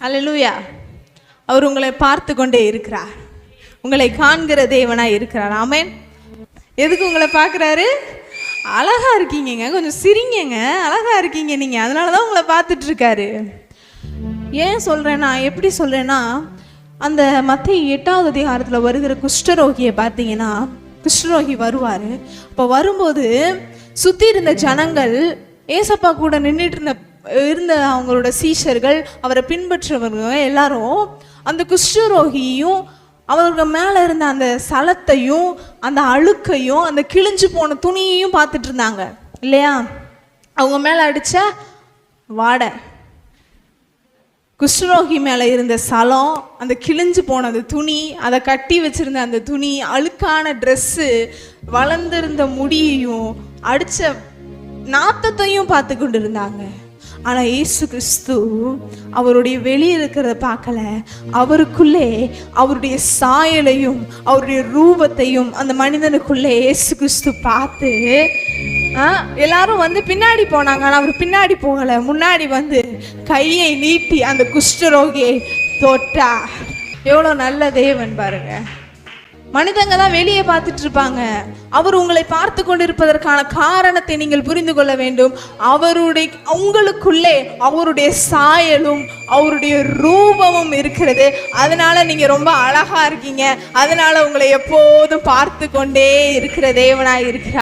அல்லேலூயா. அவர் உங்களை பார்த்து கொண்டே இருக்கிறார். உங்களை காண்கிற தேவனாய் இருக்கிறார். ஆமென். எதுக்கு உங்களை பார்க்குறாரு? அழகா இருக்கீங்க, கொஞ்சம் சிரிங்கங்க, அழகா இருக்கீங்க நீங்க, அதனால தான் உங்களை பார்த்துட்டு இருக்காரு. ஏன் சொல்றேன்னா, எப்படி சொல்றேன்னா, அந்த மத்தேயு 8வது அதிகாரத்தில் வருகிற குஷ்டரோகியை பார்த்தீங்கன்னா, குஷ்டரோகி வருவார். அப்போ வரும்போது சுற்றி இருந்த ஜனங்கள், ஏசப்பா கூட நின்றுட்டு இருந்த அவங்களோட சீஷர்கள், அவரை பின்பற்றவர்கள் எல்லாரும் அந்த குஷ்டரோகியும் அவர்கள் மேலே இருந்த அந்த சலத்தையும் அந்த அழுக்கையும் அந்த கிழிஞ்சு போன துணியையும் பார்த்துட்டு இருந்தாங்க இல்லையா? அவங்க மேலே அடித்த வாடை, குஷ்டரோகி மேலே இருந்த சலம், அந்த கிழிஞ்சு போன அந்த துணி, அதை கட்டி வச்சிருந்த அந்த துணி, அழுக்கான ட்ரெஸ்ஸு, வளர்ந்திருந்த முடியையும் அடித்த நாத்தத்தையும் பார்த்து கொண்டு இருந்தாங்க. ஆனால் இயேசு கிறிஸ்து அவருடைய வெளியே இருக்கிறத பார்க்கல, அவருக்குள்ளே அவருடைய சாயலையும் அவருடைய ரூபத்தையும் அந்த மனிதனுக்குள்ளே இயேசு கிறிஸ்து பார்த்து எல்லாரும் வந்து பின்னாடி போனாங்க. ஆனால் அவர் பின்னாடி போகலை, முன்னாடி வந்து கையை நீட்டி அந்த குஷ்டரோகியை தொட்டா. எவ்வளோ நல்ல தேவன் பாருங்க. மனிதங்க தான் வெளியே பார்த்துட்டு இருப்பாங்க. அவர் உங்களை பார்த்து கொண்டிருப்பதற்கான காரணத்தை நீங்கள் புரிந்து கொள்ள வேண்டும். உங்களுக்குள்ளே அவருடைய சாயலும் அவருடைய ரூபமும் இருக்கிறது. அதனால நீங்க ரொம்ப அழகா இருக்கீங்க. அதனால உங்களை எப்போதும் பார்த்து கொண்டே இருக்கிற தேவனாய் இருக்கிறார்.